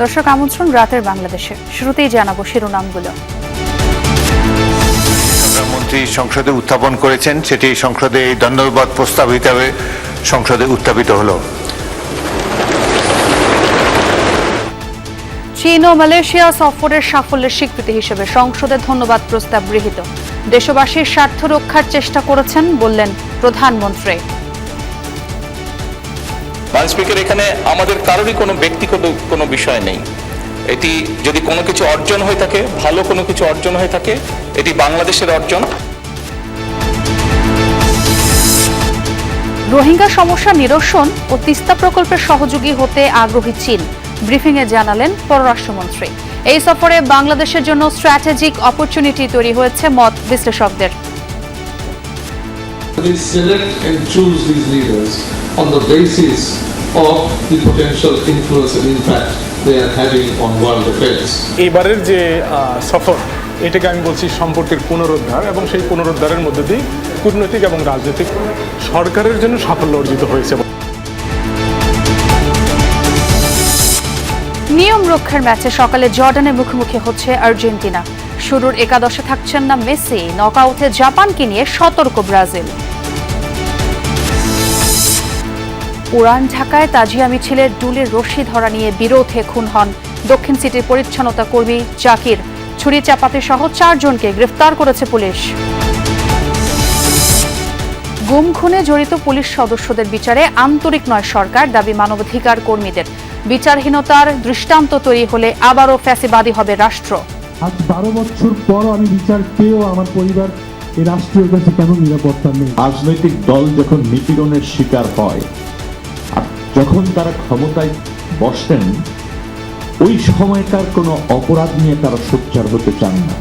দর্শক আমন্ত্রণ রাতের বাংলাদেশে। শুরুতেই জানাবো শিরোনামগুলো। প্রধানমন্ত্রী সংসদে উত্থাপন করেছেন, সেটি সংসদে ধন্যবাদ প্রস্তাব হিসেবে সংসদে উত্থাপিত হলো। চীন ও মালয়েশিয়া সফরের সাফল্যের স্বীকৃতি হিসেবে সংসদে ধন্যবাদ প্রস্তাব গৃহীত। দেশবাসীর স্বার্থ রক্ষার চেষ্টা করেছেন বললেন প্রধানমন্ত্রী। স্পিকার, এখানে আমাদের কারোরই কোনো ব্যক্তিগত কোনো বিষয় নেই। এটি যদি কোনো কিছু অর্জন হয়ে থাকে, ভালো কোনো কিছু অর্জন হয়ে থাকে, এটি বাংলাদেশের অর্জন। রোহিঙ্গা সমস্যা নিরসন ও তিস্তা প্রকল্পের সহযোগী হতে আগ্রহী চীন, ব্রিফিংয়ে জানালেন পররাষ্ট্রমন্ত্রী। এই সফরে বাংলাদেশের জন্য স্ট্র্যাটেজিক অপরচুনিটি তৈরি হয়েছে মত বিশ্লেষকদের। We select and choose these leaders on the basis of the potential influence and impact they are having on world affairs. এইবারের যে সফর, এটাকে আমি বলছি সম্পর্কের পুনরুদ্ধার, এবং সেই পুনরুদ্ধারের মধ্যে দিয়ে কূটনৈতিক এবং রাজনৈতিক সরকারের জন্য সাফল্য অর্জিত হয়েছে। নিয়ম রক্ষার ম্যাচে সকালে জর্ডানের মুখোমুখি হচ্ছে আর্জেন্টিনা। শুরুর একাদশে থাকছেন না মেসি, নকআউটে জাপানকে নিয়ে সতর্ক ব্রাজিল। পুরান ঢাকায় তাজিয়া মিছিলের ডুলের রশি ধরা নিয়ে বিরোধে খুন হন দক্ষিণ সিটির পরিচ্ছন্নতা কর্মী জাকির। ছুরি চাপাতি সহ 4 জনকে গ্রেফতার করেছে পুলিশ। গুম খুনে জড়িত পুলিশ সদস্যদের বিচারে আন্তরিক নয় সরকার, দাবি মানবাধিকার কর্মীদের। বিচারহীনতার দৃষ্টান্ত তৈরি হলে আবারও ফ্যাসিবাদী হবে রাষ্ট্র। আজ 12 বছর পর আমি বিচার পেয়েও আমার পরিবার এই রাষ্ট্রীয় কাছে কেন নিরাপত্তা নেই? রাজনৈতিক দল যখন নিপীড়নের শিকার হয়, আর যখন তারা ক্ষমতায় বসেন, ওই সময়কার কোনো অপরাধ নিয়ে তারা সোচ্চার হতে চান না।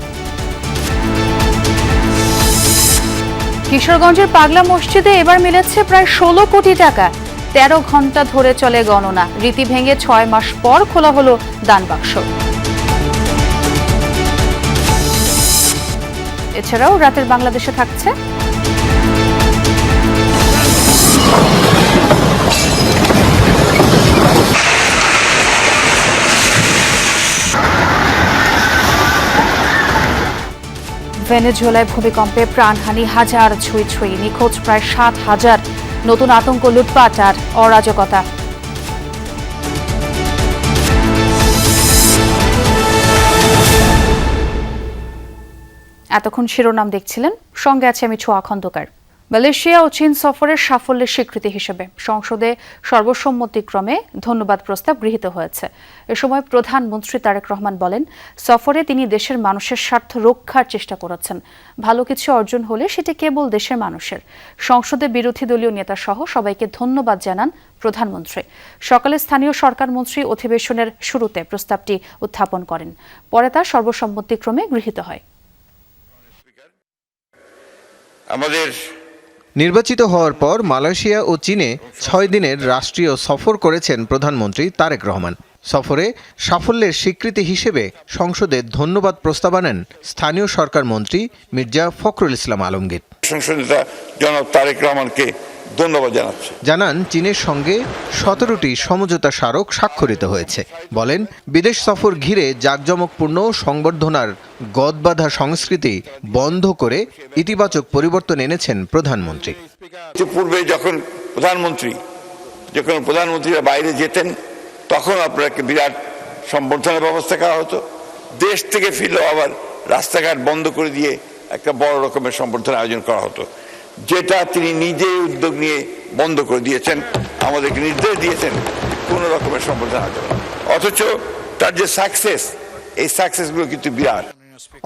কিশোরগঞ্জের পাগলা মসজিদে এবার মিলেছে প্রায় 16 কোটি টাকা। 13 ঘন্টা ধরে চলে গণনা। রীতি ভেঙে 6 মাস পর খোলা হলো দান বাক্স। এছাড়াও রাতের বাংলাদেশে থাকছে ভেনেজুয়েলায় ভূমিকম্পে প্রাণহানি হাজার ছুঁই ছুঁই, নিখোঁজ প্রায় 7,000। নতুন আতঙ্ক, লুটপাট আর অরাজকতা। এতক্ষণ শিরোনাম দেখছিলেন, সঙ্গে আছে আমি ছোঁয়া খন্দকার। মালয়েশিয়া ও চীন সফরের সাফল্যের স্বীকৃতি হিসেবে সংসদে সর্বসম্মতিক্রমে ধন্যবাদ প্রস্তাব গৃহীত হয়েছে। এ সময় প্রধানমন্ত্রী তারেক রহমান বলেন, সফরে তিনি দেশের মানুষের স্বার্থ রক্ষার চেষ্টা করেছেন। ভালো কিছু অর্জন হলে সেটি কেবল দেশের মানুষের। সংসদে বিরোধী দলীয় নেতা সহ সবাইকে ধন্যবাদ জানান প্রধানমন্ত্রী। সকালে স্থানীয় সরকার মন্ত্রী অধিবেশনের শুরুতে প্রস্তাবটি উত্থাপন করেন, পরে তা সর্বসম্মতিক্রমে গৃহীত হয়। নির্বাচিত হওয়ার পর মালয়েশিয়া ও চীনে 6 দিনের রাষ্ট্রীয় সফর করেছেন প্রধানমন্ত্রী তারেক রহমান। সফরে সাফল্যের স্বীকৃতি হিসেবে সংসদে ধন্যবাদ প্রস্তাব আনেন স্থানীয় সরকার মন্ত্রী মির্জা ফখরুল ইসলাম আলমগীর। সংসদে জনাব তারেক রহমানকে ধন্যবাদ জানাচ্ছি। জানান, চীনের সঙ্গে 17টি সমঝোতা স্মারক স্বাক্ষরিত হয়েছে। বলেন, বিদেশ সফর ঘিরে জাঁকজমকপূর্ণ সংবর্ধনার গদবাঁধা সংস্কৃতি বন্ধ করে ইতিবাচক পরিবর্তন এনেছেন প্রধানমন্ত্রী। পূর্বে যখন প্রধানমন্ত্রীরা বাইরে যেতেন, তখন আপনাকে বিরাট সম্বর্ধনার ব্যবস্থা করা হতো। দেশ থেকে ফিরলেও আবার রাস্তাঘাট বন্ধ করে দিয়ে একটা বড় রকমের সম্বর্ধনা আয়োজন করা হতো, যেটা তিনি নিজেই উদ্যোগ নিয়ে বন্ধ করে দিয়েছেন। আমাদেরকে নির্দেশ দিয়েছেন কোনো রকমের সম্বর্ধনা আয়োজন। অথচ তার যে সাকসেস, এই সাকসেসগুলো কিন্তু বিরাট।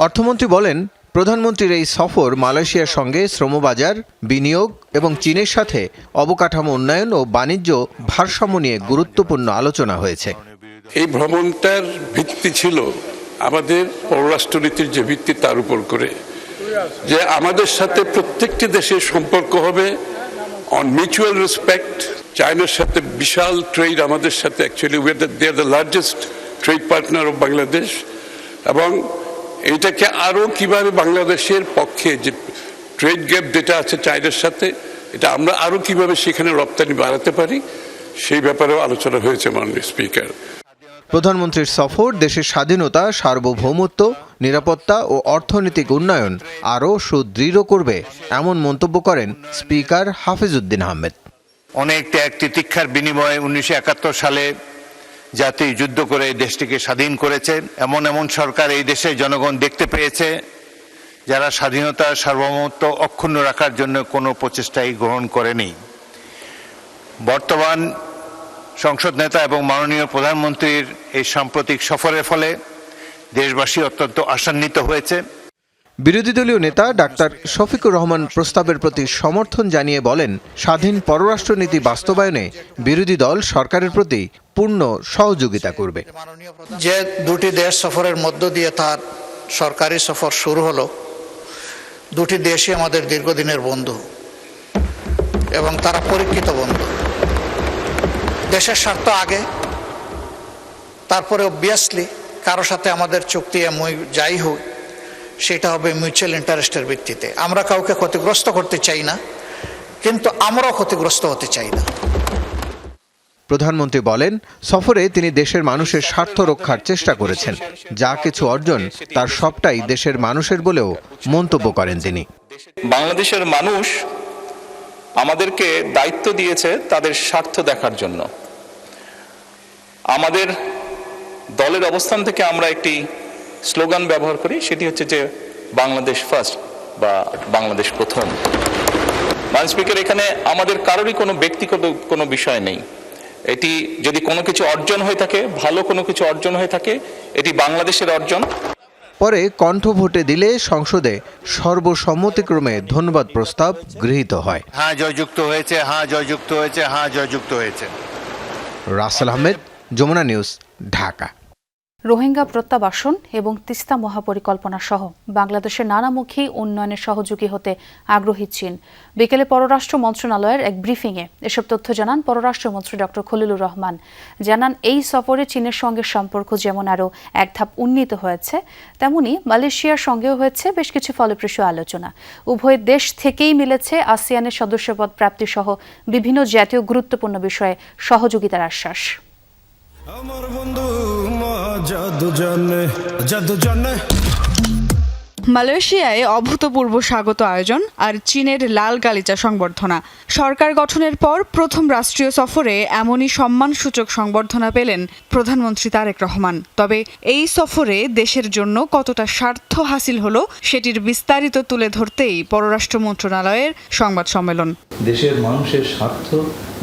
অর্থমন্ত্রী বলেন, প্রধানমন্ত্রীর এই সফর মালয়েশিয়ার সঙ্গে শ্রমবাজার, বিনিয়োগ এবং চীনের সাথে অবকাঠামো উন্নয়ন ও বাণিজ্য ভারসাম্য নিয়ে গুরুত্বপূর্ণ আলোচনা হয়েছে। এই ভ্রমণটার ভিত্তি ছিল আমাদের পররাষ্ট্রনীতির যে ভিত্তি, তার উপর করে যে আমাদের সাথে প্রত্যেকটি দেশের সম্পর্ক হবে অন মিউচুয়াল রেসপেক্ট। চায়নার সাথে বিশাল ট্রেড আমাদের সাথে, actually they are the largest trade partner of Bangladesh. এবং এইটাকে আরও কিভাবে বাংলাদেশের পক্ষে যে ট্রেড গ্যাপ যেটা আছে চায়নার সাথে, এটা আমরা আরও কিভাবে সেখানে রপ্তানি বাড়াতে পারি, সেই ব্যাপারেও আলোচনা হয়েছে মাননীয় স্পিকার। প্রধানমন্ত্রীর সফর দেশের স্বাধীনতা, সার্বভৌমত্ব, নিরাপত্তা ও অর্থনৈতিক উন্নয়ন আরও সুদৃঢ় করবে এমন মন্তব্য করেন স্পিকার হাফিজউদ্দিন আহমেদ। অনেক ত্যাগ তিতিক্ষার বিনিময়ে 1971 সালে জাতি যুদ্ধ করে দেশটিকে স্বাধীন করেছে। এমন সরকার এই দেশে জনগণ দেখতে পেয়েছে যারা স্বাধীনতা, সার্বভৌমত্ব অক্ষুণ্ণ রাখার জন্য কোনো প্রচেষ্টাই গ্রহণ করেনি। বর্তমান সংসদ নেতা এবং মাননীয় প্রধানমন্ত্রীর এই সাম্প্রতিক সফরের ফলে দেশবাসী অত্যন্ত আশান্বিত হয়েছে। বিরোধী দলীয় নেতা ডাক্তার শফিকুর রহমান প্রস্তাবের প্রতি সমর্থন জানিয়ে বলেন, স্বাধীন পররাষ্ট্রনীতি বাস্তবায়নে বিরোধী দল সরকারের প্রতি পূর্ণ সহযোগিতা করবে। যে দুটি দেশ সফরের মধ্য দিয়ে তার সরকারি সফর শুরু হলো, দুটি দেশই আমাদের দীর্ঘদিনের বন্ধু এবং তারা পরীক্ষিত বন্ধু। দেশের স্বার্থ আগে, তারপরে অবভিয়াসলি কারো সাথে আমাদের চুক্তি যাই হোক সেটা হবে মিউচুয়াল ইন্টারেস্টের ভিত্তিতে। আমরা কাউকে ক্ষতিগ্রস্ত করতে চাই না, কিন্তু আমরাও ক্ষতিগ্রস্ত হতে চাই না। প্রধানমন্ত্রী বলেন, সফরে তিনি দেশের মানুষের স্বার্থ রক্ষার চেষ্টা করেছেন। যা কিছু অর্জন তার সবটাই দেশের মানুষের বলেও মন্তব্য করেন তিনি। বাংলাদেশের মানুষ আমাদেরকে দায়িত্ব দিয়েছে তাদের স্বার্থ দেখার জন্য। আমাদের দলের অবস্থান থেকে আমরা একটি স্লোগান ব্যবহার করি, সেটি হচ্ছে যে বাংলাদেশ ফার্স্ট বা বাংলাদেশ প্রথম। মাননীয় স্পিকার, এখানে আমাদের কারোরই কোনো ব্যক্তিগত কোনো বিষয় নেই। এটি যদি কোনো কিছু অর্জন হয়ে থাকে, ভালো কোনো কিছু অর্জন হয়ে থাকে, এটি বাংলাদেশের অর্জন। পরে কণ্ঠ ভোটে দিলে সংসদে সর্বসম্মতিক্রমে ধন্যবাদ প্রস্তাব গৃহীত হয়। হ্যাঁ জয়যুক্ত হয়েছে, হ্যাঁ জয়যুক্ত হয়েছে, হ্যাঁ জয়যুক্ত হয়েছে। রাসেল আহমেদ, যমুনা নিউজ, ঢাকা। রোহিঙ্গা প্রত্যাবাসন এবং তিস্তা মহাপরিকল্পনা সহ বাংলাদেশের নানামুখী উন্নয়নের সহযোগী হতে আগ্রহী চীন। বিকেলে পররাষ্ট্র মন্ত্রণালয়ের এক ব্রিফিংয়ে এসব তথ্য জানান পররাষ্ট্রমন্ত্রী ডক্টর খলিলুর রহমান। জানান, এই সফরে চীনের সঙ্গে সম্পর্ক যেমন আরও এক ধাপ উন্নীত হয়েছে, তেমনি মালয়েশিয়ার সঙ্গেও হয়েছে বেশ কিছু ফলপ্রসূ আলোচনা। উভয় দেশ থেকেই মিলেছে আসিয়ানের সদস্যপদ প্রাপ্তি সহ বিভিন্ন জাতীয় গুরুত্বপূর্ণ বিষয়ে সহযোগিতার আশ্বাস। আমার বন্ধু জাদু জানে। মালয়েশিয়ায় অভূতপূর্ব স্বাগত আয়োজন আর চীনের লাল গালিচা সংবর্ধনা। সরকার গঠনের পর প্রথম রাষ্ট্রীয় সফরে এমনই সম্মানসূচক সংবর্ধনা পেলেন প্রধানমন্ত্রী তারেক রহমান। তবে এই সফরে দেশের জন্য কতটা স্বার্থ হাসিল হলো সেটির বিস্তারিত তুলে ধরতেই পররাষ্ট্র মন্ত্রণালয়ের সংবাদ সম্মেলন। দেশের মানুষের স্বার্থ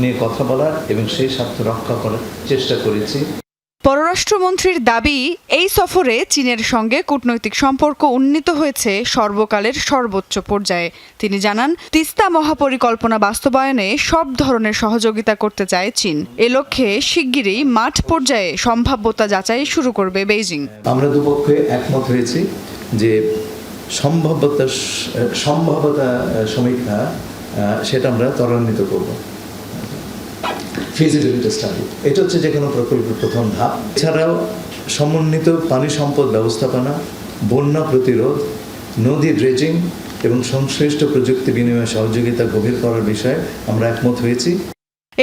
নিয়ে কথা বলার এবং সেই স্বার্থ রক্ষা করার চেষ্টা করেছি। পররাষ্ট্রমন্ত্রীর দাবি, এই সফরে চীনের সঙ্গে কূটনৈতিক সম্পর্ক উন্নীত হয়েছে সর্বকালের সর্বোচ্চ পর্যায়ে। তিনি জানান, তিস্তা মহাপরিকল্পনা বাস্তবায়নে সব ধরনের সহযোগিতা করতে চায় চীন। এ লক্ষ্যে শিগগিরই মাঠ পর্যায়ে সম্ভাব্যতা যাচাই শুরু করবে বেইজিং। আমরা দুপক্ষে একমত হয়েছি যে সম্ভাব্যতা সমীক্ষা সেটা আমরা ত্বরান্বিত করব। ফিজিবিলিটি স্টাডি, এটা হচ্ছে যে কোনো প্রকল্পের প্রথম ধাপ। এছাড়াও সমন্বিত পানি সম্পদ ব্যবস্থাপনা, বন্যা প্রতিরোধ, নদী ড্রেজিং এবং সংশ্লিষ্ট প্রযুক্তি বিনিময়ে সহযোগিতা গভীর করার বিষয়ে আমরা একমত হয়েছি।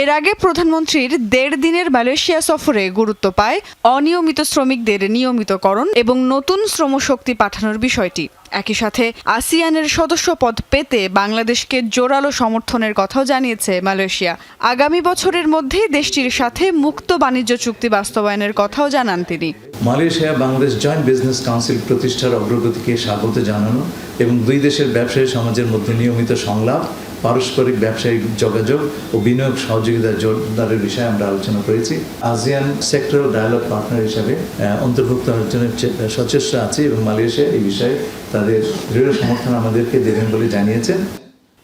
এর আগে প্রধানমন্ত্রীর 1.5 দিনের মালয়েশিয়া সফরে গুরুত্ব পায় অনিয়মিত শ্রমিকদের নিয়মিতকরণ এবং নতুন শ্রমশক্তি পাঠানোর বিষয়টি। একই সাথে আসিয়ানের সদস্যপদ পেতে বাংলাদেশকে জোরালো সমর্থনের কথাও জানিয়েছে মালয়েশিয়া। আগামী বছরের মধ্যেই দেশটির সাথে মুক্ত বাণিজ্য চুক্তি বাস্তবায়নের কথাও জানান তিনি। Malaysia Bangladesh joint business council প্রতিষ্ঠার অগ্রগতিকে স্বাগত জানানো এবং দুই দেশের ব্যবসায়ী সমাজের মধ্যে নিয়মিত সংলাপ, পারস্পরিক ব্যবসায়িক যোগাযোগ ও বিনিয়োগ সহযোগিতা জোরদারের বিষয়ে আমরা আলোচনা করেছি। আসিয়ান সেক্টরাল ডায়ালগ পার্টনার হিসাবে অন্তর্ভুক্ত অর্জনের সচেষ্ট আছে এবং মালয়েশিয়া এই বিষয়ে তাদের দৃঢ় সমর্থন আমাদেরকে দেবেন বলে জানিয়েছেন।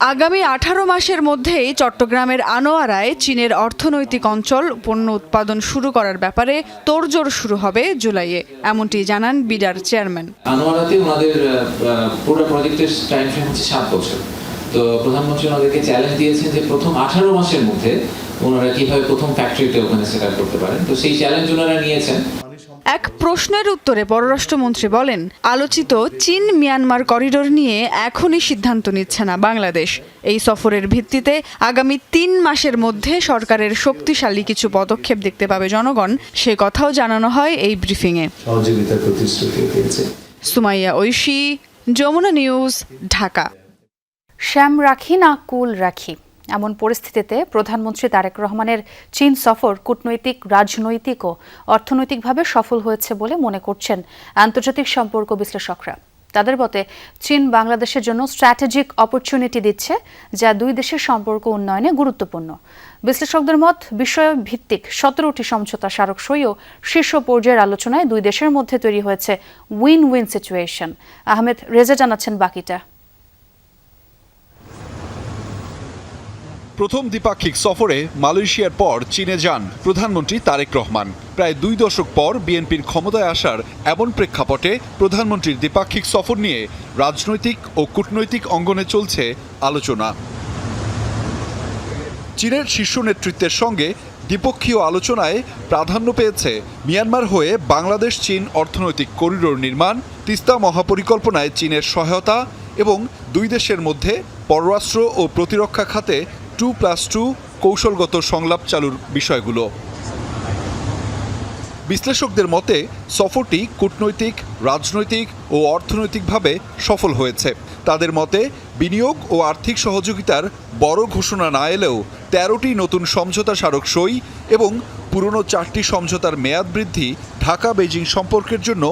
আগামী 18 মাসের মধ্যেই চট্টগ্রামের আনোয়ারায় চীনের অর্থনৈতিক অঞ্চল পণ্য উৎপাদন শুরু করার ব্যাপারে তোড়জোড় শুরু হবে জুলাইয়ে, এমনটি জানান বিডার চেয়ারম্যান। আনোয়ারাতে ওনাদের পুরো প্রজেক্টের টাইম ফ্রেম হচ্ছে 7 বছর। তো প্রধানমন্ত্রী ওনাদেরকে চ্যালেঞ্জ দিয়েছেন যে প্রথম 18 মাসের মধ্যে ওনারা কিভাবে প্রথম ফ্যাক্টরিতে ওখানে সেট আপ করতে পারেন। তো সেই চ্যালেঞ্জ ওনারা নিয়েছেন। এক প্রশ্নের উত্তরে পররাষ্ট্রমন্ত্রী বলেন, আলোচিত চীন মিয়ানমার করিডোর নিয়ে এখনই সিদ্ধান্ত নিচ্ছে না বাংলাদেশ। এই সফরের ভিত্তিতে আগামী 3 মাসের মধ্যে সরকারের শক্তিশালী কিছু পদক্ষেপ দেখতে পাবে জনগণ, সে কথাও জানানো হয় এই ব্রিফিংয়ে। সহযোগিতার প্রতিশ্রুতি দিয়েছে। সুমাইয়া ঐশী, যমুনা নিউজ, ঢাকা। শ্যাম রাখি না কুল রাখি, এমন পরিস্থিতিতে প্রধানমন্ত্রী তারেক রহমানের চীন সফর কূটনৈতিক, রাজনৈতিক ও অর্থনৈতিকভাবে সফল হয়েছে বলে মনে করছেন আন্তর্জাতিক সম্পর্ক বিশ্লেষকরা। তাদের মতে চীন বাংলাদেশের জন্য স্ট্র্যাটেজিক অপরচুনিটি দিচ্ছে, যা দুই দেশের সম্পর্ক উন্নয়নে গুরুত্বপূর্ণ। বিশ্লেষকদের মত, বিষয় ভিত্তিক 17টি সমঝোতা স্মারক সই ও শীর্ষ পর্যায়ের আলোচনায় দুই দেশের মধ্যে তৈরি হয়েছে win win situation. Ahmed Reza জানাচ্ছেন বাকিটা। প্রথম দ্বিপাক্ষিক সফরে মালয়েশিয়ার পর চীনে যান প্রধানমন্ত্রী তারেক রহমান। প্রায় 2 দশক পর বিএনপির ক্ষমতায় আসার এমন প্রেক্ষাপটে প্রধানমন্ত্রীর দ্বিপাক্ষিক সফর নিয়ে রাজনৈতিক ও কূটনৈতিক অঙ্গনে চলছে আলোচনা। চীনের শীর্ষ নেতৃত্বের সঙ্গে দ্বিপক্ষীয় আলোচনায় প্রাধান্য পেয়েছে মিয়ানমার হয়ে বাংলাদেশ চীন অর্থনৈতিক করিডোর নির্মাণ, তিস্তা মহাপরিকল্পনায় চীনের সহায়তা এবং দুই দেশের মধ্যে পররাষ্ট্র ও প্রতিরক্ষা খাতে 2+2 কৌশলগত সংলাপ চালুর বিষয়গুলো। বিশ্লেষকদের মতে সফরটি কূটনৈতিক, রাজনৈতিক ও অর্থনৈতিকভাবে সফল হয়েছে। তাদের মতে বিনিয়োগ ও আর্থিক সহযোগিতার বড় ঘোষণা না এলেও 13টি নতুন সমঝোতা স্মারক সই এবং পুরনো 4টি সমঝোতার মেয়াদ বৃদ্ধি ঢাকা বেজিং সম্পর্কের জন্য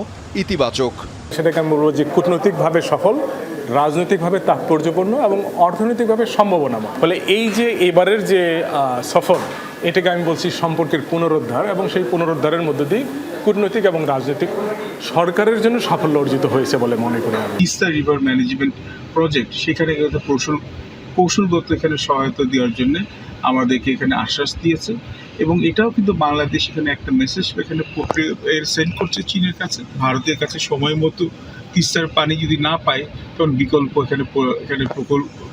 ইতিবাচক। সেটাকে আমি বলবো যে কূটনৈতিকভাবে সফল, রাজনৈতিকভাবে তাৎপর্যপূর্ণ এবং অর্থনৈতিকভাবে সম্ভাবনাময়। ফলে এই যে এবারের যে সফর, এটাকে আমি বলছি সম্পর্কের পুনরুদ্ধার, এবং সেই পুনরুদ্ধারের মধ্য দিয়ে কূটনৈতিক এবং রাজনৈতিক সরকারের জন্য সাফল্য অর্জিত হয়েছে বলে মনে করি আমি। তিস্তা রিভার ম্যানেজমেন্ট প্রজেক্ট, সেখানে কৌশলগত এখানে সহায়তা দেওয়ার জন্য আমাদেরকে এখানে আশ্বাস দিয়েছে, এবং এটাও কিন্তু বাংলাদেশ এখানে একটা মেসেজ এখানে সেন্ড করছে চীনের কাছে, ভারতের কাছে সময় মতো তিস্তার পানি যদি না পায় তখন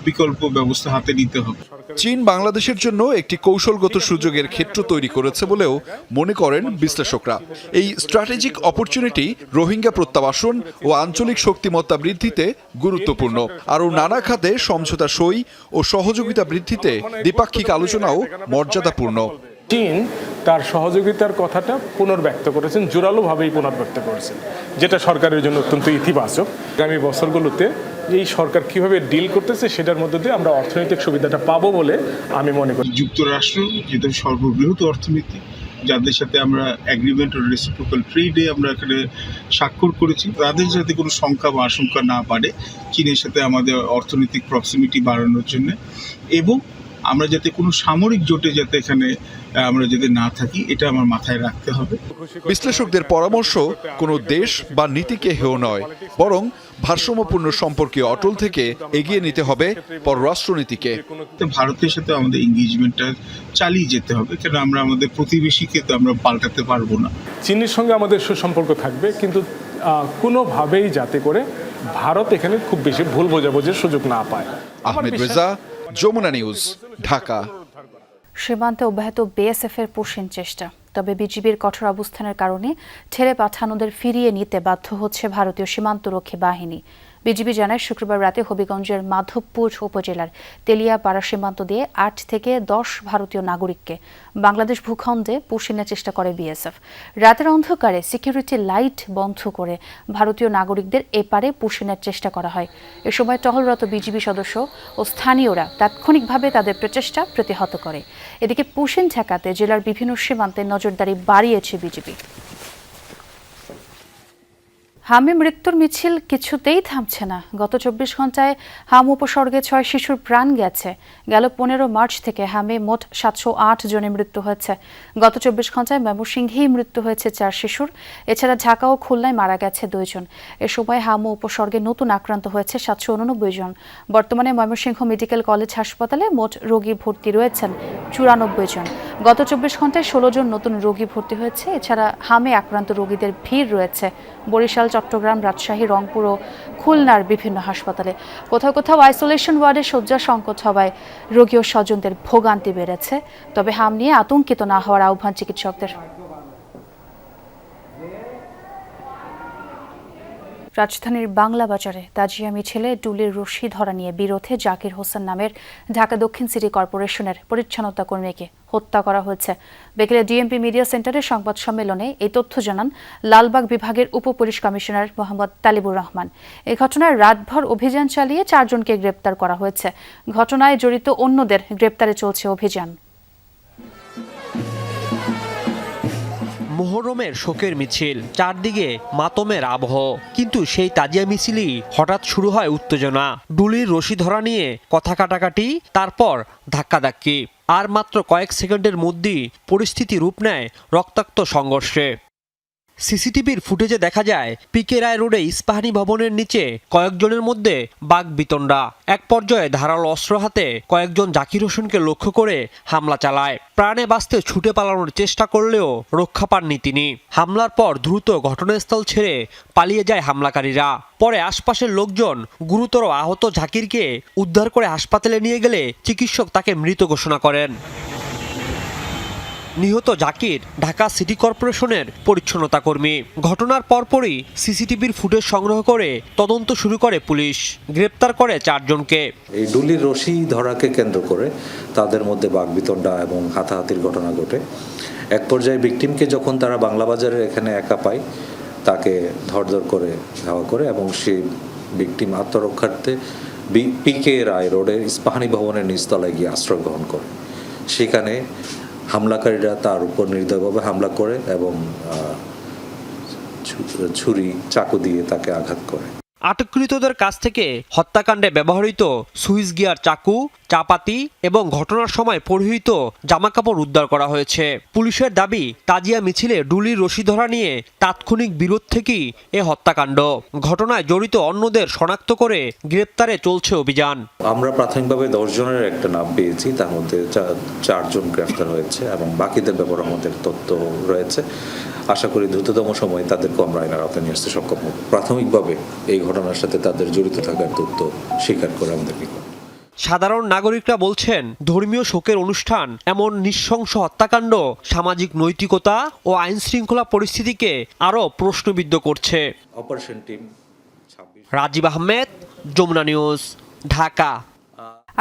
বিকল্প ব্যবস্থা হাতে নিতে হবে। চীন বাংলাদেশের জন্য একটি কৌশলগত সুযোগের ক্ষেত্র তৈরি করেছে বলেও মনে করেন বিশ্লেষকরা। এই স্ট্র্যাটেজিক অপরচুনিটি রোহিঙ্গা প্রত্যাবাসন ও আঞ্চলিক শক্তিমত্তা বৃদ্ধিতে গুরুত্বপূর্ণ। আরও নানা খাতে সমঝোতা সই ও সহযোগিতা বৃদ্ধিতে দ্বিপাক্ষিক আলোচনাও মর্যাদাপূর্ণ। চীন তার সহযোগিতার কথাটা পুনর্ব্যক্ত করেছেন, জোরালোভাবেই পুনর্ব্যক্ত করেছেন, যেটা সরকারের জন্য অত্যন্ত ইতিবাচক। আগামী বছরগুলোতে এই সরকার কিভাবে ডিল করতেছে সেটার মধ্যে দিয়ে আমরা অর্থনৈতিক সুবিধাটা পাবো বলে আমি মনে করি। যুক্তরাষ্ট্র যেটা সর্ববৃহৎ অর্থনীতি, যাদের সাথে আমরা এগ্রিমেন্ট ও রেসিপ্রোকাল ট্রেডে আমরা এখানে স্বাক্ষর করেছি, তাদের যাতে কোনো শঙ্কা বা আশঙ্কা না বাড়ে চীনের সাথে আমাদের অর্থনৈতিক প্রক্সিমিটি বাড়ানোর জন্য, এবং আমরা যাতে কোনো সামরিক জোটে যাতে এখানে আমরা যদি না থাকি, এটা আমার মাথায় রাখতে হবে। বিশ্লেষকদের পরামর্শ কোনো দেশ বা নীতিকে হেয় নয়, বরং ভারসাম্যপূর্ণ সম্পর্কে অটল থেকে এগিয়ে নিতে হবে পররাষ্ট্রনীতিকে। ভারতের সাথে আমাদের এঙ্গেজমেন্টটা চালিয়ে যেতে হবে, কেন আমরা আমাদের প্রতিবেশীকে তো আমরা পাল্টাতে পারবো না। চীনের সঙ্গে আমাদের সুসম্পর্ক থাকবে, কিন্তু কোনোভাবেই যাতে করে ভারত এখানে খুব বেশি ভুল বোঝাবুঝির সুযোগ না পায়। আহমেদ রেজা, যমুনা নিউজ, ঢাকা। সীমান্তে অব্যাহত বিএসএফের পুশিন চেষ্টা, তবে বিজিবির কঠোর অবস্থানের কারণে ঠেলে পাঠানোদের ফিরিয়ে নিতে বাধ্য হচ্ছে ভারতীয় সীমান্তরক্ষী বাহিনী। বিজিবি জানায়, শুক্রবার রাতে হবিগঞ্জের মাধবপুর উপজেলার তেলিয়াপাড়া সীমান্ত দিয়ে 8 থেকে 10 ভারতীয় নাগরিককে বাংলাদেশ ভূখণ্ডে পুশিনের চেষ্টা করে বিএসএফ। রাতের অন্ধকারে সিকিউরিটি লাইট বন্ধ করে ভারতীয় নাগরিকদের এপারে পুশিনের চেষ্টা করা হয়। এ সময় টহলরত বিজিবি সদস্য ও স্থানীয়রা তাৎক্ষণিকভাবে তাদের প্রচেষ্টা প্রতিহত করে। এদিকে পুশিন ঠেকাতে জেলার বিভিন্ন সীমান্তে নজরদারি বাড়িয়েছে বিজিবি। হামে মৃত্যুর মিছিল কিছুতেই থামছে না। গত 24 ঘন্টায় হাম উপসর্গে 6 শিশুর প্রাণ গেছে। গেল 15 মার্চ থেকে হামে মোট 708 জনের মৃত্যু হয়েছে। গত 24 ঘন্টায় ময়মনসিংহেই মৃত্যু হয়েছে 4 শিশুর। এছাড়া ঢাকা ও খুলনায় মারা গেছে 2 জন। এ সময় হাম উপসর্গে নতুন আক্রান্ত হয়েছে 789 জন। বর্তমানে ময়মনসিংহ মেডিকেল কলেজ হাসপাতালে মোট রোগী ভর্তি রয়েছেন 94 জন। গত 24 ঘন্টায় 16 জন নতুন রোগী ভর্তি হয়েছে। এছাড়া হামে আক্রান্ত রোগীদের ভিড় রয়েছে বরিশাল, চট্টগ্রাম, রাজশাহী, রংপুর ও খুলনার বিভিন্ন হাসপাতালে। কোথাও কোথাও আইসোলেশন ওয়ার্ডে শয্যা সংকট হওয়ায় রোগী ও স্বজনদের ভোগান্তি বেড়েছে। তবে হাম নিয়ে আতঙ্কিত না হওয়ার আহ্বান চিকিৎসকদের। রাজধানীর বাংলা বাজারে তাজিয়া মিছিলে ডুলির রশি ধরা নিয়ে বিরোধে জাকির হোসেন নামের ঢাকা দক্ষিণ সিটি কর্পোরেশনের পরিচ্ছন্নতা কর্মীকে হত্যা করা হয়েছে। বিকেলে ডিএমপি মিডিয়া সেন্টারে সংবাদ সম্মেলনে এই তথ্য জানান লালবাগ বিভাগের উপপুলিশ কমিশনার মোহাম্মদ তালিবুর রহমান। এই ঘটনায় রাতভর অভিযান চালিয়ে 4 জনকে গ্রেপ্তার করা হয়েছে। ঘটনায় জড়িত অন্যদের গ্রেপ্তারে চলছে অভিযান। মুহররমের শোকের মিছিল, চারদিকে মাতমের আবহ, কিন্তু সেই তাজিয়া মিছিলই হঠাৎ শুরু হয় উত্তেজনা। ডুলির রশি ধরা নিয়ে কথা কাটাকাটি, তারপর ধাক্কাধাক্কি, আর মাত্র কয়েক সেকেন্ডের মধ্যেই পরিস্থিতি রূপ নেয় রক্তাক্ত সংঘর্ষে। সিসিটিভির ফুটেজে দেখা যায় পিকে রায় রোডে ইস্পাহানি ভবনের নিচে কয়েকজনের মধ্যে বাকবিতণ্ডা। এক পর্যায়ে ধারালো অস্ত্র হাতে কয়েকজন জাকির হোসেনকে লক্ষ্য করে হামলা চালায়। প্রাণে বাঁচতে ছুটে পালানোর চেষ্টা করলেও রক্ষা পাননি তিনি। হামলার পর দ্রুত ঘটনাস্থল ছেড়ে পালিয়ে যায় হামলাকারীরা। পরে আশপাশের লোকজন গুরুতর আহত জাকিরকে উদ্ধার করে হাসপাতালে নিয়ে গেলে চিকিৎসক তাকে মৃত ঘোষণা করেন। নিহত জাকির ঢাকা সিটি কর্পোরেশনের পরিচ্ছন্নতা কর্মী। ঘটনার পরপরই সিসিটিভির ফুটেজ সংগ্রহ করে তদন্ত শুরু করে পুলিশ। গ্রেপ্তার করে 4 জনকে। এই ডুলির রশি ধরাকে কেন্দ্র করে তাদের মধ্যে বাকবিতণ্ডা এবং হাতাহাতির ঘটনা ঘটে। এক পর্যায়ে ভিকটিমকে যখন তারা বাংলা বাজারের এখানে একা পায়, তাকে ধরধর করে ধাওয়া করে এবং সেই ভিকটিম আত্মরক্ষার্থে পিকে রায় রোডের ইস্পাহানি ভবনের নিচতলায় গিয়ে আশ্রয় গ্রহণ করে। সেখানে হামলাকারীরা তার উপর নির্দয়ভাবে হামলা করে এবং ছুরি চাকু দিয়ে তাকে আঘাত করে। আটককৃতদের কাছ থেকে হত্যাকাণ্ডে ব্যবহৃত সুইচ গিয়ার চাকু, চাপাতি এবং ঘটনার সময় পরিহিত জামাকাপড় উদ্ধার করা হয়েছে। পুলিশের দাবি, তাজিয়া মিছিলে ডুলির রশি ধরা নিয়ে তাৎক্ষণিক বিরোধ থেকেই এ হত্যাকাণ্ড। ঘটনায় জড়িত অন্যদের শনাক্ত করে গ্রেপ্তারে চলছে অভিযান। আমরা প্রাথমিকভাবে 10 জনের একটা নাম পেয়েছি, তার মধ্যে 4 জন গ্রেফতার হয়েছে এবং বাকিদের ব্যাপারে আমাদের তথ্য রয়েছে। আশা করি দ্রুততম সময়ে তাদেরকে আমরা আইনের আওতায় নিয়ে আসতে সক্ষম হব। প্রাথমিকভাবে এই ঘটনার সাথে তাদের জড়িত থাকার তথ্য স্বীকার করে আমাদেরকে। সাধারণ নাগরিকরা বলছেন, ধর্মীয় শোকের অনুষ্ঠান, এমন নৃশংস হত্যাকাণ্ড সামাজিক নৈতিকতা ও আইন শৃঙ্খলা পরিস্থিতিকে আরও প্রশ্নবিদ্ধ করছে। Operation team Rajib Ahmed, Jamuna news, Dhaka.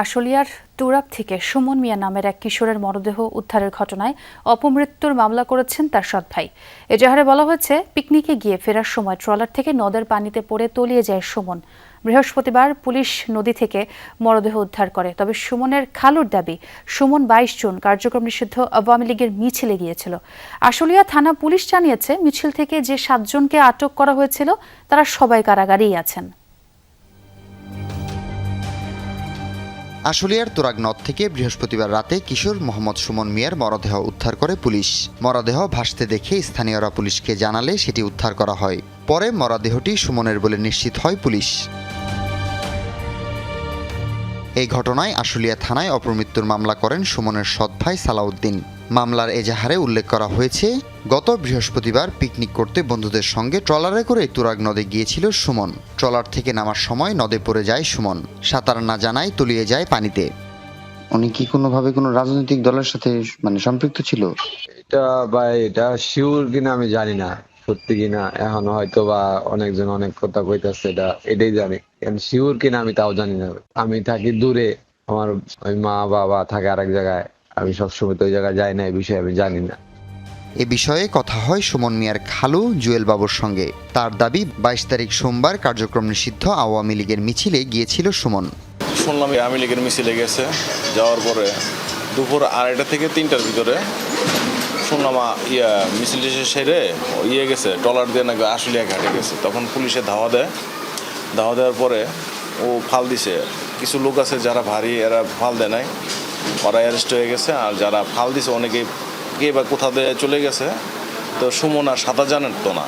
আশুলিয়ার তুরাগ থেকে সুমন মিয়া নামের এক কিশোরের মরদেহ উদ্ধারের ঘটনায় অপমৃত্যুর মামলা করেছেন তার সৎ ভাই। এজাহারে বলা হয়েছে, পিকনিকে গিয়ে ফেরার সময় ট্রলার থেকে নদের পানিতে পড়ে তলিয়ে যায় সুমন। বৃহস্পতিবার পুলিশ নদী থেকে মরদেহ উদ্ধার করে। তবে সুমনের খালুর দাবি, সুমন 22 জুন কার্যক্রম নিষিদ্ধ আওয়ামী লীগের মিছিলে গিয়েছিল। আশুলিয়া থানা পুলিশ জানিয়েছে, মিছিল থেকে যে 7 জনকে আটক করা হয়েছিল তারা সবাই কারাগারেই আছেন। আশুলিয়ার তুরাগ নদ থেকে বৃহস্পতিবার রাতে কিশোর মোহাম্মদ সুমন মিয়ার মরদেহ উদ্ধার করে পুলিশ। মরদেহ ভাসতে দেখে স্থানীয়রা পুলিশকে জানালে সেটি উদ্ধার করা হয়। পরে মরদেহটি সুমনের বলে নিশ্চিত হয় পুলিশ। এই ঘটনায় আশুলিয়া থানায় অপমৃত্যুর মামলা করেন সুমনের সৎ ভাই সালাউদ্দিন। মামলার এজাহারে উল্লেখ করা হয়েছে, গত বৃহস্পতিবার পিকনিক করতে বন্ধুদের সঙ্গে ট্রলারে করে তুরাগ নদে গিয়েছিল সুমন। ট্রলার থেকে নামার সময় নদে পড়ে যায় সুমন। সাঁতার না জানায় তলিয়ে যায় পানিতে। উনি কি কোনোভাবে কোনো রাজনৈতিক দলের সাথে সম্পৃক্ত ছিল? এটা শিওর কিনা আমি জানি না, সত্যি কিনা এখন হয়তো বা অনেকজন অনেক কথা কইতাছে, এটাই জানি। শিওর কিনা আমি তাও জানি না। আমি থাকি দূরে, আমার ওই মা বাবা থাকে আরেক জায়গায়, আমি সবসময় তো ওই জায়গায় যাই না, এই বিষয়ে আমি জানি না। এ বিষয়ে কথা হয় সুমন মিয়ার খালু জুয়েল বাবুর সঙ্গে। তার দাবি, 22 তারিখ সোমবার কার্যক্রম নিষিদ্ধ আওয়ামী লীগের মিছিলে গিয়েছিল সুমন। শুনলাম আওয়ামী লীগের মিছিলে গেছে, যাওয়ার পরে দুপুর 2:30 থেকে 3টার ভিতরে শুনলাম মিছিল সেরে গেছে ট্রলার দিয়ে নাকি আশুলিয়া ঘাটে গেছে। তখন পুলিশে ধাওয়া দেওয়ার পরে ও ফাল দিছে। কিছু লোক আছে যারা ভারী, এরা ফাল দেয় নাই, ওরা অ্যারেস্ট হয়ে গেছে। আর যারা ফাল দিছে অনেকে কে বা কোথাও দিয়ে চলে গেছে। তো সুমন আর সাঁতার জানেন তো না,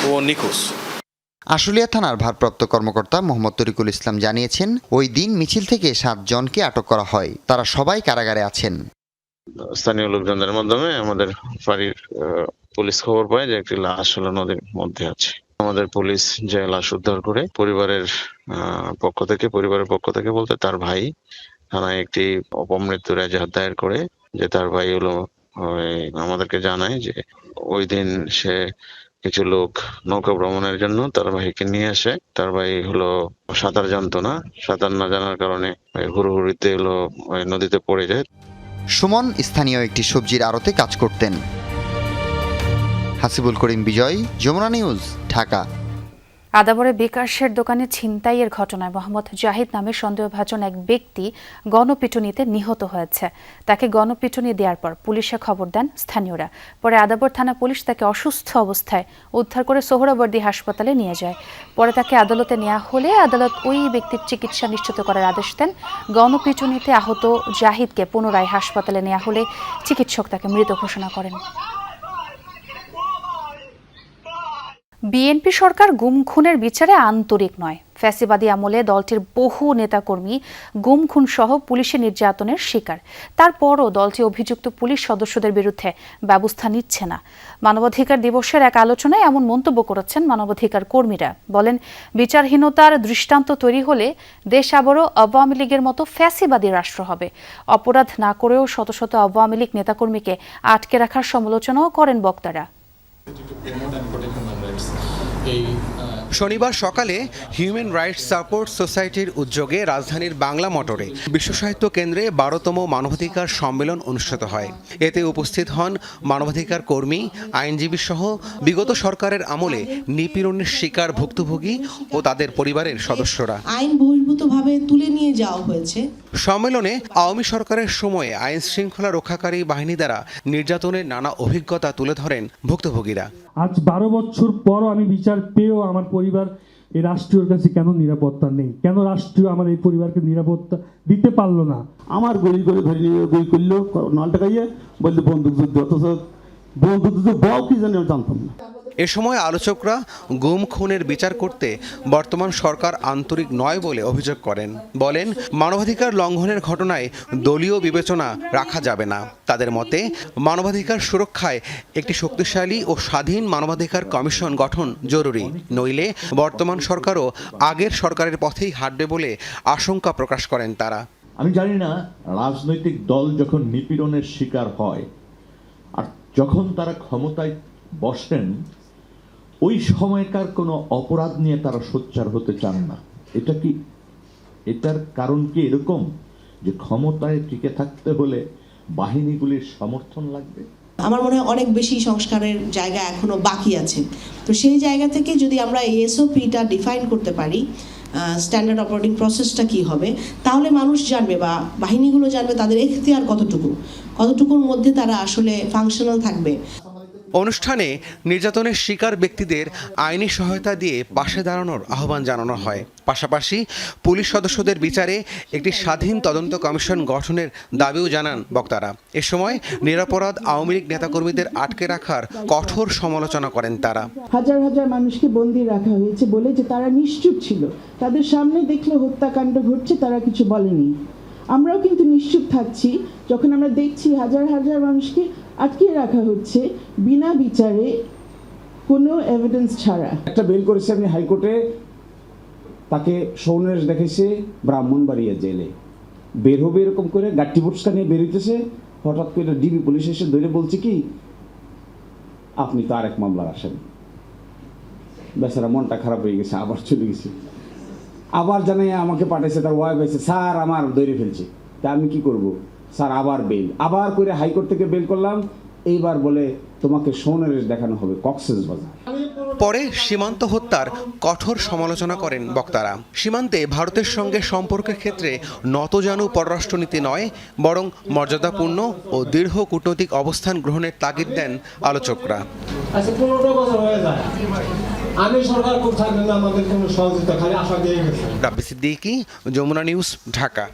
ও নিখোঁজ। আশুলিয়া থানার ভারপ্রাপ্ত কর্মকর্তা মোহাম্মদ তরিকুল ইসলাম জানিয়েছেন, ওই দিন মিছিল থেকে 7 জনকে আটক করা হয়। তারা সবাই কারাগারে আছেন। স্থানীয় লোকজনদের মাধ্যমে আমাদের বাড়ির পুলিশ খবর পায় যে একটি লাশ হলো নদীর মধ্যে আছে। আমাদের পুলিশ যে লাশ উদ্ধার করে পরিবারের পক্ষ থেকে বলতে তার ভাই থানায় একটি অপমৃত্যুর এজাহার দায়ের করে, যে তার ভাই হলো আমাদেরকে জানায় যে ওই দিন সে কিছু লোক নৌকা ভ্রমণের জন্য তার ভাইকে নিয়ে আসে। তার ভাই সাঁতার জানতো না, সাঁতার না জানার কারণে হুড়োহুড়িতে নদীতে পড়ে যায়। সুমন স্থানীয় একটি সবজির আড়তে কাজ করতেন। হাসিবুল করিম বিজয়, যমুনা নিউজ, ঢাকা। আদাবরে বিকাশের দোকানে ছিনতাইয়ের ঘটনায় মোহাম্মদ জাহিদ নামে সন্দেহভাজন এক ব্যক্তি গণপিটুনিতে নিহত হয়েছে। তাকে গণপিটুনি দেওয়ার পর পুলিশে খবর দেন স্থানীয়রা। পরে আদাবর থানা পুলিশ তাকে অসুস্থ অবস্থায় উদ্ধার করে সোহরাবর্দী হাসপাতালে নিয়ে যায়। পরে তাকে আদালতে নেওয়া হলে আদালত ওই ব্যক্তির চিকিৎসা নিশ্চিত করার আদেশ দেন। গণপিটুনিতে আহত জাহিদকে পুনরায় হাসপাতালে নেওয়া হলে চিকিৎসক তাকে মৃত ঘোষণা করেন। বিএনপি সরকার গুম খুনের বিচারে আন্তরিক নয়। ফ্যাসিবাদী আমলে দলটির বহু নেতাকর্মী গুম খুন সহ পুলিশের নির্যাতনের শিকার। তারপরও দলটি অভিযুক্ত পুলিশ সদস্যদের বিরুদ্ধে ব্যবস্থা নিচ্ছে না। মানবাধিকার দিবসের এক আলোচনায় এমন মন্তব্য করেছেন মানবাধিকার কর্মীরা। বলেন, বিচারহীনতার দৃষ্টান্ত তৈরি হলে দেশ আবারও আওয়ামী লীগের মতো ফ্যাসিবাদী রাষ্ট্র হবে। অপরাধ না করেও শত শত আওয়ামী লীগ নেতাকর্মীকে আটকে রাখার সমালোচনাও করেন বক্তারা। শনিবার সকালে হিউম্যান রাইটস সাপোর্ট সোসাইটির উদ্যোগে রাজধানীর বাংলা মোটরে বিশ্ব সাহিত্য কেন্দ্রে 12তম মানবাধিকার সম্মেলন অনুষ্ঠিত হয়। এতে উপস্থিত হন মানবাধিকার কর্মী, আইনজীবী সহ বিগত সরকারের আমলে নিপীড়নের শিকার ভুক্তভোগী ও তাদের পরিবারের সদস্যরা। আইন বহির্ভূতভাবে তুলে নিয়ে যাওয়া হয়েছে। সম্মেলনে আওয়ামী সরকারের সময়ে আইন শৃঙ্খলা রক্ষাকারী বাহিনী দ্বারা নির্যাতনের নানা অভিজ্ঞতা তুলে ধরেন ভুক্তভোগীরা। আজ 12 বছর পরও আমি বিচার পেয়েও আমার পরিবার এই রাষ্ট্রীয় কাছে কেন নিরাপত্তা নেই, কেন রাষ্ট্রীয় আমার এই পরিবারকে নিরাপত্তা দিতে পারলো না। আমার গলি করে ধরে নিয়ে গই করলো নলটা খাইয়ে বলতে বন্দুক যুদ্ধ, অথচ বন্দুক যুদ্ধ বাও কি জানি আমি জানতাম না। এ সময় আলোচকরা গুম খুনের বিচার করতে বর্তমান সরকার আন্তরিক নয় বলে অভিযোগ করেন। বলেন, মানবাধিকার লঙ্ঘনের ঘটনায় দলীয় বিবেচনা রাখা যাবে না। তাদের মতে মানবাধিকার সুরক্ষায় একটি শক্তিশালী ও স্বাধীন মানবাধিকার কমিশন গঠন জরুরি, নইলে বর্তমান সরকারও আগের সরকারের পথেই হাঁটবে বলে আশঙ্কা প্রকাশ করেন তারা। আমি জানি না, রাজনৈতিক দল যখন নিপীড়নের শিকার হয় আর যখন তারা ক্ষমতায় বসেন, ওই সময়কার কোনো অপরাধ নিয়ে তারা সোচ্চার হতে চান না। এটার কারণ কি এরকম যে ক্ষমতায় টিকে থাকতে হলে বাহিনীগুলির সমর্থন লাগবে? আমার মনে হয় অনেক বেশি সংস্কারের জায়গা এখনো বাকি আছে। তো সেই জায়গা থেকে যদি আমরা এসওপিটা ডিফাইন করতে পারি, স্ট্যান্ডার্ড অপারেটিং প্রসেসটা কি হবে, তাহলে মানুষ জানবে বা বাহিনীগুলো জানবে তাদের এখতিয়ার কতটুকুর মধ্যে তারা আসলে ফাংশনাল থাকবে। অনুষ্ঠানে নির্যাতনের শিকার ব্যক্তিদের আইনি সহায়তা দিয়ে পাশে দাঁড়ানোর আহ্বান জানানো হয়। পাশাপাশি পুলিশ সদস্যদের বিচারে একটি স্বাধীন তদন্ত কমিশন গঠনের দাবিও জানান বক্তারা। এ সময় নিরপরাধ আওয়ামী লীগ নেতাকর্মীদের আটকে রাখার কঠোর সমালোচনা করেন তারা। হাজার হাজার মানুষকে বন্দী রাখা হয়েছে বলে যে তারা নিশ্চুপ ছিল, তাদের সামনে দেখলে হত্যাকাণ্ড ঘটছে, তারা কিছু বলেনি। আমরাও কিন্তু নিশ্চুপ থাকছি যখন আমরা দেখছি হাজার হাজার মানুষকে আটকে রাখা হচ্ছে বিনা বিচারে, কোনো এভিডেন্স ছাড়া। একটা বেল করেছে আপনি হাইকোর্টে, তাকে সৌনের দেখেছে ব্রাহ্মণবাড়িয়া জেলে, বের হবে এরকম করে গাট্টি পুরস্কার নিয়ে বেরোতেছে, হঠাৎ করে ডিবি পুলিশ এসে ধরে বলছে কি আপনি তো আরেক মামলার আসামি। বেচারা মনটা খারাপ হয়ে গেছে, আবার চলে গেছে। আবার জানাই আমাকে পাঠাইছে তার ওয়াইফ এসে, স্যার আমার ধরে ফেলছে, তা আমি কি করব স্যার, আবার বেল, আবার করে হাইকোর্ট থেকে বেল করলাম, এইবার বলে তোমাকে সৌনের দেখানো হবে কক্সবাজার। পরে সীমান্ত হত্যার কঠোর সমালোচনা করেন বক্তারা। সীমান্তে ভারতের সঙ্গে সম্পর্কের ক্ষেত্রে নতজানু পররাষ্ট্রনীতি নয়, বরং মর্যাদাপূর্ণ ও দৃঢ় কূটনৈতিক অবস্থান গ্রহণের তাগিদ দেন আলোচকরা। আচ্ছা, 15 বছর হয়ে যায়, আমি সরকার খুব থাকবে না, আমাদের কোনো সহযোগিতা খালি আশা দিয়ে গেছে। রাব্বি সিদ্দিকী, যমুনা নিউজ, ঢাকা।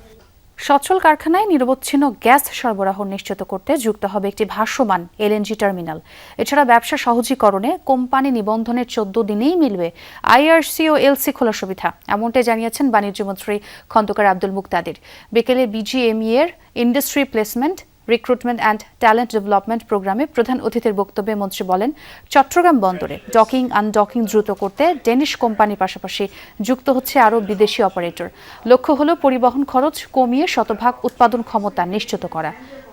সচ্ছল কারখানায় নিরবচ্ছিন্ন গ্যাস সরবরাহ নিশ্চিত করতে যুক্ত হবে একটি ভাসমান এলএনজি টার্মিনাল। এছাড়া ব্যবসা সহজীকরণে কোম্পানি নিবন্ধনের 14 দিনেই মিলবে আইআরসি ও এলসি খোলার সুবিধা, এমনটাই জানিয়েছেন বাণিজ্যমন্ত্রী খন্দকার আব্দুল মুকতাদির। বিকেলে বিজিএমইএ এর industry placement recruitment and talent development প্রোগ্রামে প্রধান অতিথির বক্তব্যে মন্ত্রী বলেন, চট্টগ্রাম বন্দরে ডকিং আনডকিং দ্রুত করতে ডেনিশ কোম্পানির পাশাপাশি যুক্ত হচ্ছে আরও বিদেশি অপারেটর। লক্ষ্য হল পরিবহন খরচ কমিয়ে শতভাগ উৎপাদন ক্ষমতা নিশ্চিত করা।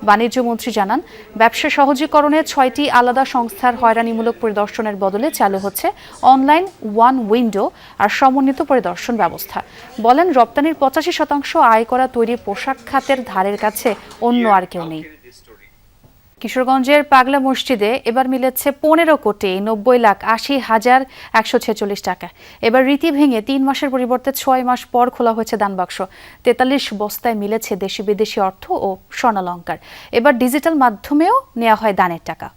বাণিজ্য মন্ত্রী জানান, ব্যবসা সহজীকরণে 6টি আলাদা সংস্থার হয়রানিমূলক পরিদর্শনের বদলে চালু হচ্ছে অনলাইন ওয়ান উইন্ডো আর সমন্বিত পরিদর্শন ব্যবস্থা। বলেন, রপ্তানির 85% আয় করা তৈরি পোশাক খাতের ধারের কাছে অন্য আর কেউ নেই। কিশোরগঞ্জের পাগলা মসজিদে এবার মিলেছে 15,90,80,146 টাকা। এবার রীতি ভেঙে 3 মাসের পরিবর্তে 6 মাস পর খোলা হয়েছে দানবাক্স। 43 বস্তায় মিলেছে দেশি বিদেশি অর্থ ও স্বর্ণালংকার। এবার ডিজিটাল মাধ্যমেও নেওয়া হয় দানের টাকা।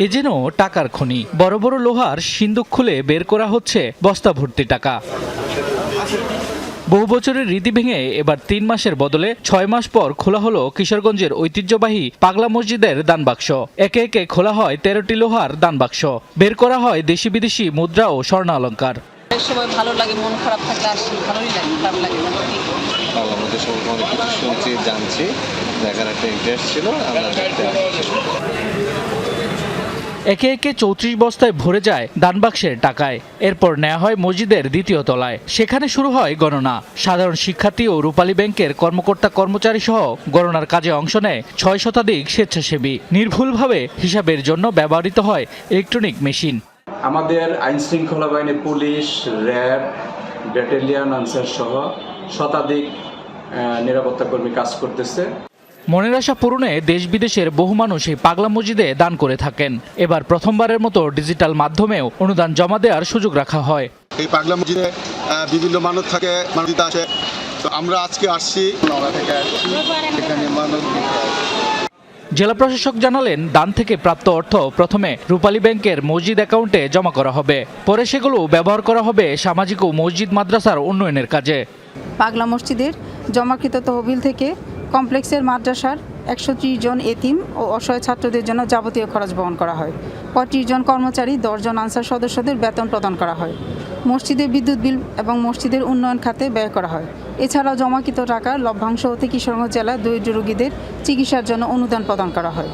এ যেন টাকার খনি। বড় বড় লোহার সিন্দুক খুলে বের করা হচ্ছে বস্তা ভর্তি টাকা। বহু বছরের রীতি ভেঙে এবার 3 মাসের বদলে 6 মাস পর খোলা হলো কিশোরগঞ্জের ঐতিহ্যবাহী পাগলা মসজিদের দানবাক্স। একে একে খোলা হয় 13টি লোহার দানবাক্স। বের করা হয় দেশি বিদেশি মুদ্রা ও স্বর্ণ অলংকার। সবাই ভালো লাগে, মন খারাপ থাকলে আসি, ভালোই লাগে, খারাপ লাগে না। আমাদের সবাই অনেক কিছু শুনছি, জানছি, দেখার একটা ইন্টারেস্ট ছিল। একে একে 34 বস্তায় ভরে যায় দানবাক্সের টাকায়। এরপর নেওয়া হয় মসজিদের দ্বিতীয় তলায়। সেখানে শুরু হয় গণনা। সাধারণ শিক্ষার্থী ও রূপালী ব্যাংকের কর্মকর্তা কর্মচারী সহ গণনার কাজে অংশ নেয় 6 শতাধিক স্বেচ্ছাসেবী। নির্ভুলভাবে হিসাবের জন্য ব্যবহৃত হয় ইলেকট্রনিক মেশিন। আমাদের আইন শৃঙ্খলা বাহিনী, পুলিশ, র্যাব, ব্যাটালিয়ন, আনসার সহ শতাধিক নিরাপত্তা কর্মী কাজ করতেছে। মনের আশা পূরণে দেশ বিদেশের বহু মানুষ এই পাগলা মসজিদে দান করে থাকেন। এবার প্রথমবারের মতো ডিজিটাল মাধ্যমেও অনুদান জমা দেওয়ার সুযোগ রাখা হয়। এই পাগলা মসজিদে বিভিন্ন মানুষ থাকে, মানুষ আসে। তো আমরা আজকে আসছি জেলা প্রশাসক জানালেন, দান থেকে প্রাপ্ত অর্থ প্রথমে রূপালী ব্যাংকের মসজিদ অ্যাকাউন্টে জমা করা হবে। পরে সেগুলো ব্যবহার করা হবে সামাজিক ও মসজিদ মাদ্রাসার উন্নয়নের কাজে। পাগলা মসজিদের জমাকৃত তহবিল থেকে কমপ্লেক্সের মাদ্রাসার 130 জন এতিম ও অসহায় ছাত্রদের জন্য যাবতীয় খরচ বহন করা হয়। 25 জন কর্মচারী, 10 জন আনসার সদস্যদের বেতন প্রদান করা হয়। মসজিদের বিদ্যুৎ বিল এবং মসজিদের উন্নয়ন খাতে ব্যয় করা হয়। এছাড়াও জমাকৃত টাকার লভ্যাংশ হতে কিশোরগঞ্জ জেলার দরিদ্র রোগীদের চিকিৎসার জন্য অনুদান প্রদান করা হয়।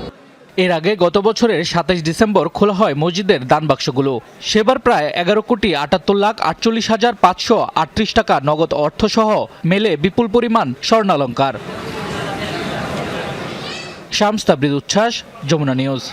এর আগে গত বছরের 27 ডিসেম্বর খোলা হয় মসজিদের দানবাক্সগুলো। সেবার প্রায় 11,78,48,538 টাকা নগদ অর্থসহ মেলে বিপুল পরিমাণ স্বর্ণালংকার। শামস তাবরিদ উচ্ছ্বাস, যমুনা নিউজ।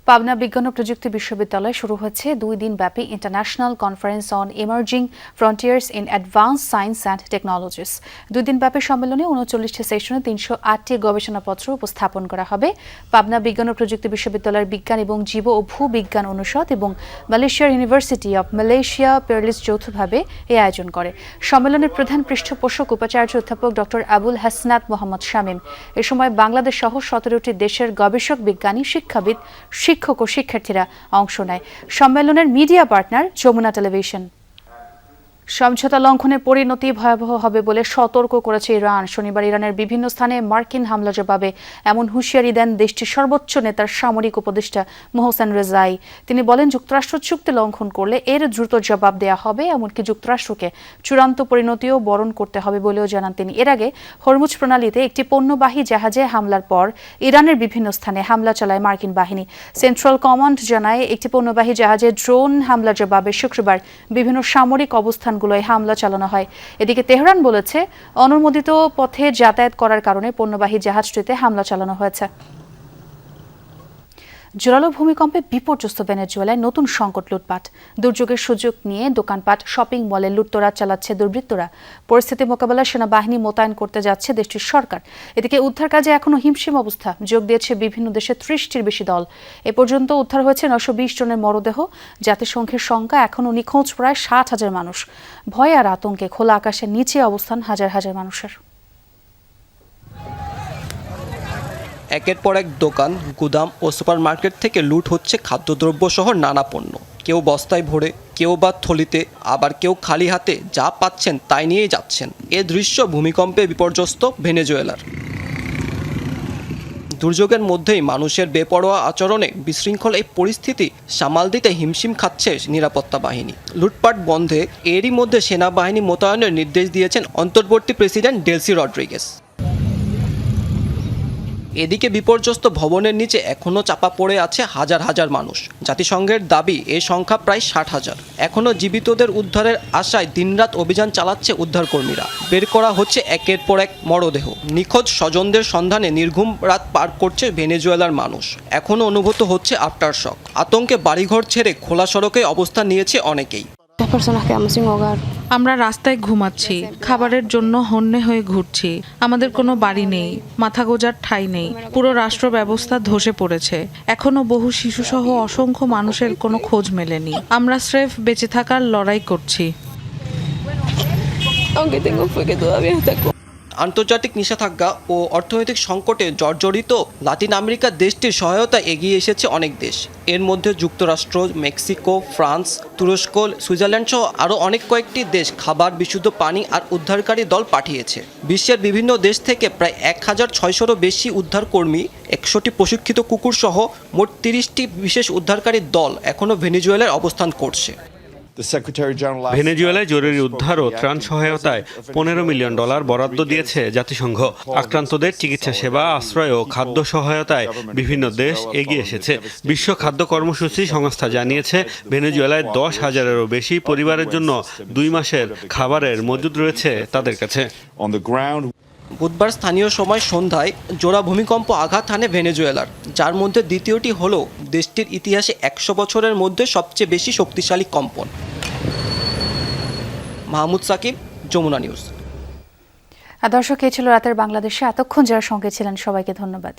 পাবনা বিজ্ঞান ও প্রযুক্তি বিশ্ববিদ্যালয়ে শুরু হচ্ছে 2 দিন ব্যাপী international conference on emerging frontiers in advance science and technologies. 2 দিন ব্যাপী সম্মেলনে 39টি সেশনে 308টি গবেষণাপত্র উপস্থাপন করা হবে। পাবনা বিজ্ঞান ও প্রযুক্তি বিশ্ববিদ্যালয়ের বিজ্ঞান এবং জীব ও ভূবিজ্ঞান অনুষদ এবং মালয়েশিয়ার ইউনিভার্সিটি অব মালয়েশিয়া পেয়ারলিস যৌথভাবে এই আয়োজন করে। সম্মেলনের প্রধান পৃষ্ঠপোষক উপাচার্য অধ্যাপক ডক্টর আবুল হাসনাত মোহাম্মদ শামীম। এ সময় বাংলাদেশ সহ 17টি দেশের গবেষক, বিজ্ঞানী, শিক্ষাবিদ, শিক্ষক ও শিক্ষার্থীরা অংশ নেয়। সম্মেলনের মিডিয়া পার্টনার যমুনা টেলিভিশন। সমঝোতা লঙ্ঘনের পরিণতি ভয়াবহ হবে বলে সতর্ক করেছে ইরান। শনিবার ইরানের বিভিন্ন স্থানে মার্কিন হামলা জবাবে এমন হুঁশিয়ারি দেন দেশটির সর্বোচ্চ নেতার সামরিক উপদেষ্টা মোহসেন রেজাই। তিনি বলেন, যুক্তরাষ্ট্র চুক্তি লঙ্ঘন করলে এর দ্রুত জবাব দেওয়া হবে, এমনকি যুক্তরাষ্ট্রকে চূড়ান্ত পরিণতিও বরণ করতে হবে বলেও জানান তিনি। এর আগে হরমুজ প্রণালীতে একটি পণ্যবাহী জাহাজে হামলার পর ইরানের বিভিন্ন স্থানে হামলা চালায় মার্কিন বাহিনী। সেন্ট্রাল কমান্ড জানায়, একটি পণ্যবাহী জাহাজে ড্রোন হামলার জবাবে শুক্রবার বিভিন্ন সামরিক অবস্থানগুলোয় হামলা চালানো হয়। এদিকে তেহরান বলেছে, অনুমোদিত পথে যাতায়াত করার কারণে পণ্যবাহী জাহাজটিতে হামলা চালানো হয়েছে। জোরালো ভূমিকম্পে বিপর্যস্ত ভেনেজুয়েলায় নতুন সংকট, লুটপাট। দুর্যোগের সুযোগ নিয়ে দোকানপাট, শপিং মলে লুটতরাজ চালাচ্ছে দুর্বৃত্তরা। পরিস্থিতি মোকাবেলায় সেনাবাহিনী মোতায়েন করতে যাচ্ছে দেশটির সরকার। এদিকে উদ্ধার কাজে এখনও হিমশিম অবস্থা। যোগ দিয়েছে বিভিন্ন দেশের 30টির বেশি দল। এ পর্যন্ত উদ্ধার হয়েছে 920 জনের মরদেহ। জাতিসংঘের সংখ্যা এখনও নিখোঁজ প্রায় 60,000 মানুষ। ভয় আর আতঙ্কে খোলা আকাশের নিচে অবস্থান হাজার হাজার মানুষের। একের পর এক দোকান, গুদাম ও সুপারমার্কেট থেকে লুট হচ্ছে খাদ্যদ্রব্য সহ নানা পণ্য। কেউ বস্তায় ভরে, কেউ বা থলিতে, আবার কেউ খালি হাতে যা পাচ্ছেন তাই নিয়েই যাচ্ছেন। এ দৃশ্য ভূমিকম্পে বিপর্যস্ত ভেনেজুয়েলার। দুর্যোগের মধ্যেই মানুষের বেপরোয়া আচরণে বিশৃঙ্খল এই পরিস্থিতি সামাল দিতে হিমশিম খাচ্ছে নিরাপত্তা বাহিনী। লুটপাট বন্ধে এরই মধ্যে সেনাবাহিনী মোতায়েনের নির্দেশ দিয়েছেন অন্তর্বর্তী প্রেসিডেন্ট ডেলসি রড্রিগেজ। এদিকে বিপর্যস্ত ভবনের নিচে এখনও চাপা পড়ে আছে হাজার হাজার মানুষ। জাতিসংঘের দাবি এই সংখ্যা প্রায় 60,000। এখনও জীবিতদের উদ্ধারের আশায় দিনরাত অভিযান চালাচ্ছে উদ্ধারকর্মীরা। বের করা হচ্ছে একের পর এক মরদেহ। নিখোঁজ স্বজনদের সন্ধানে নির্ঘুম রাত পার করছে ভেনেজুয়েলার মানুষ। এখনও অনুভূত হচ্ছে আফটার শক। আতঙ্কে বাড়িঘর ছেড়ে খোলা সড়কে অবস্থান নিয়েছে অনেকেই। আমরা রাস্তায় ঘুমাচ্ছি, খাবারের জন্য হন্যে হয়ে ঘুরছি। আমাদের কোনো বাড়ি নেই, মাথা গোঁজার ঠাঁই নেই। পুরো রাষ্ট্র ব্যবস্থা ধসে পড়েছে। এখনো বহু শিশুসহ অসংখ্য মানুষের কোনো খোঁজ মেলেনি। আমরা স্রেফ বেঁচে থাকার লড়াই করছি। আন্তর্জাতিক নিষেধাজ্ঞা ও অর্থনৈতিক সংকটে জর্জরিত লাতিন আমেরিকার দেশটির সহায়তায় এগিয়ে এসেছে অনেক দেশ। এর মধ্যে যুক্তরাষ্ট্র, মেক্সিকো, ফ্রান্স, তুরস্ক, সুইজারল্যান্ড সহ আরও অনেক কয়েকটি দেশ খাবার, বিশুদ্ধ পানি আর উদ্ধারকারী দল পাঠিয়েছে। বিশ্বের বিভিন্ন দেশ থেকে প্রায় 1600-রও বেশি উদ্ধারকর্মী, 100টি প্রশিক্ষিত কুকুর সহ মোট 30টি বিশেষ উদ্ধারকারী দল এখনও ভেনেজুয়েলায় অবস্থান করছে। ভেনেজুয়েলায় জরুরি উদ্ধার ও ত্রাণ সহায়তায় $15 মিলিয়ন বরাদ্দ দিয়েছে জাতিসংঘ। আক্রান্তদের চিকিৎসা সেবা, আশ্রয় ও খাদ্য সহায়তায় বিভিন্ন দেশ এগিয়ে এসেছে। বিশ্ব খাদ্য কর্মসূচি সংস্থা জানিয়েছে ভেনেজুয়েলায় 10,000-এরও বেশি পরিবারের জন্য 2 মাসের খাবারের মজুদ রয়েছে তাদের কাছে। বুধবার স্থানীয় সময় সন্ধ্যায় জোড়া ভূমিকম্প আঘাত হানে ভেনেজুয়েলার, যার মধ্যে দ্বিতীয়টি হল দেশটির ইতিহাসে 100 বছরের মধ্যে সবচেয়ে বেশি শক্তিশালী কম্পন। মাহমুদ সাকিব, যমুনা নিউজ। দর্শক, এই ছিল রাতের বাংলাদেশে। এতক্ষণ যারা সঙ্গে ছিলেন সবাইকে ধন্যবাদ।